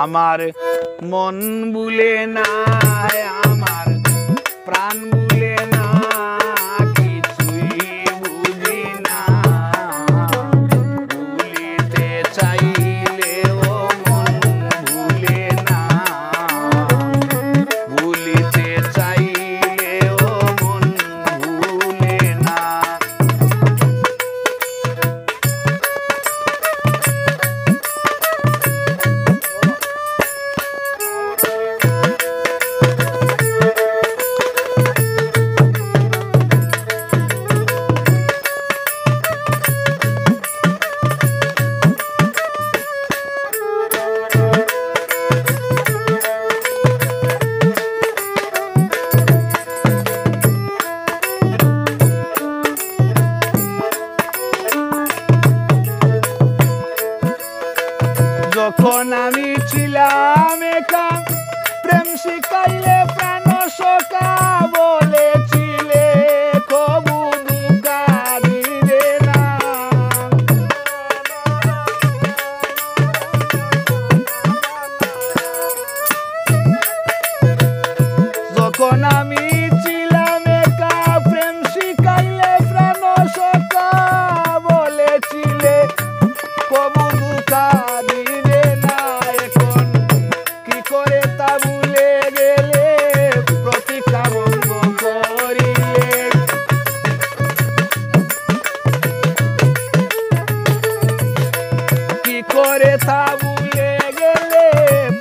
আমার মন ভুলে না, আমার প্রাণ ভুলে না, কিছুই বুঝি না। ভুলিতে চাইলেও মন ভুলে না, ভুলিতে চাইলেও মন ভুলে না। যখন আমি ছিলাম একা, প্রেম শিখাইলে প্রাণ সখা, বলেছিলে কবু দুঃখা দিবে না। যখন আমি ছিলাম একা, প্রেম শিখাইলে প্রাণ সখা, বলেছিলে কবু দুঃখা দিবে না। এখন কি করে তা ভুলে গেলে, প্রতীক্ষা ভঙ্গ করিলে। কি করে তা ভুলে গেলে,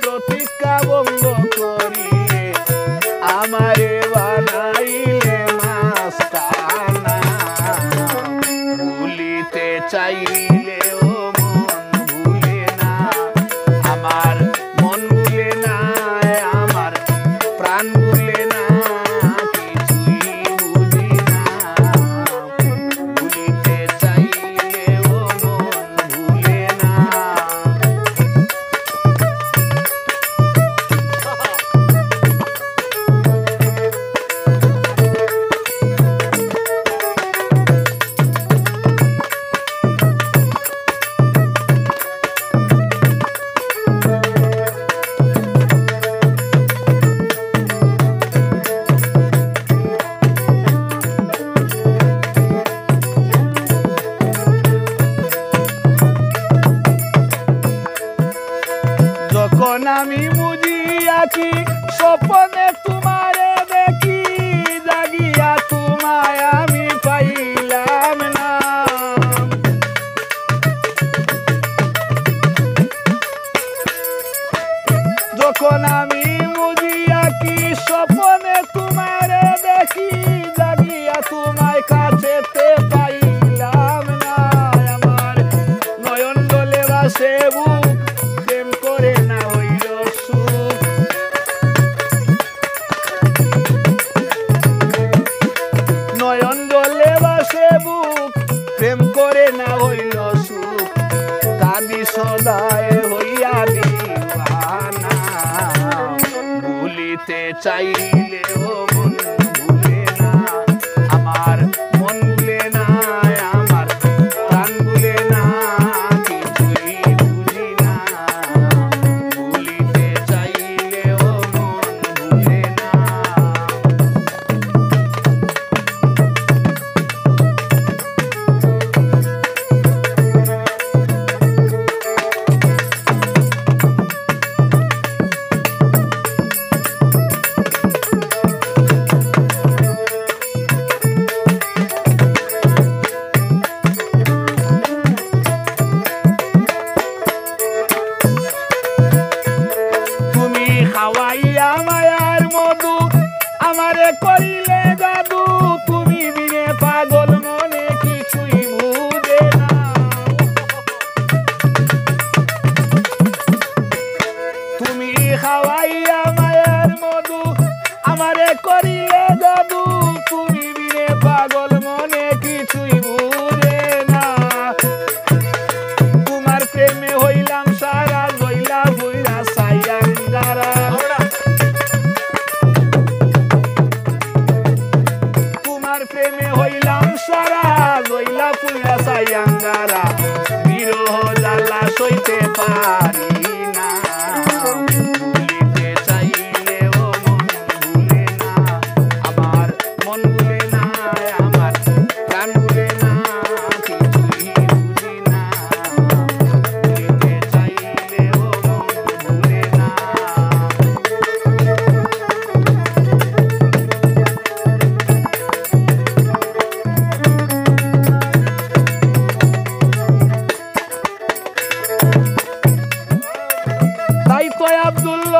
প্রতীক্ষা ভঙ্গ করিলে। আমারে বানাইলে মাস্তানা, ভুলিতে চাইলেও মন ভুলে না। আমার মন ভুলে না, আমার প্রাণ ভুলে না, কিছুই বুঝি না। ভুলিতে চাইলেও মন ভুলে না। যখন আমি বুঝি আছি, স্বপ্নে তোমারে দেখি, জাগিয়া তোমায় আমি পাইলাম না। যখন আমি বুঝি আছি, স্বপ্নে তোমারে দেখি, জাগিয়া তোমায় কাছেতে পাইলাম না। আমার নয়ন জলে ভাসে বুক, প্রেম করে না হইল সুখ। নয়ন জলে ভাসে বুক, প্রেম করে না হইল সুখ। কাঁদি সদায় হইয়া দিওয়ানা, ভুলিতে চাইলেও মন ভুলে না। আমার মন ভুলে না, আমার প্রাণ ভুলে না, কিছুই বুঝি না। ভুলিতে চাইলেও মন ভুলে না। তুমি খাওয়াইয়া মায়ার মধু, আমারে করিলে জাদু। তুমি বিনে পাগল মনে কিছুই বুঝে না। তুমি খাওয়াইয়া মায়ার মধু, আমারে করিলে জাদু। তুমি বিনে পাগল মনে কিছুই বুঝে না। তোমার প্রেমে হইলাম সারা, জইলা বইরা সাইয়ান যারা।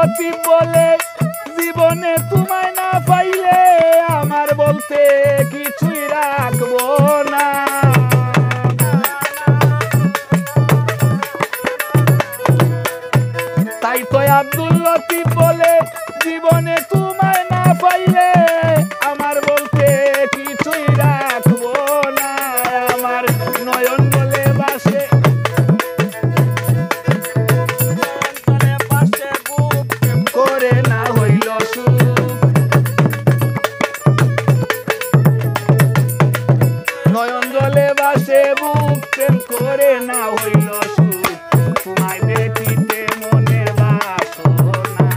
লতিফ বলে জীবনে তোমায় না পাইলে আমার বলতে কিছুই রাখবো না। তাই তো আব্দুল লতিফ বলে জীবনে তোমায় না পাইলে আমার বলতে কিছুই রাখবো না। আমার নয়ন বলে বাসে করে না হইল সুখ, নয়ন জলে বাসে বুক প্রেম করে না হইল সুখ, তোমায় দেখিতে মনের বাসনা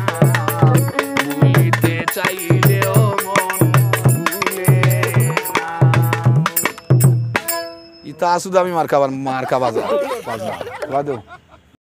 ভুলিতে চাইলেও মন ভুলে না। ইতা আসুদ আমি মার্কা বাজা বাজা বাদু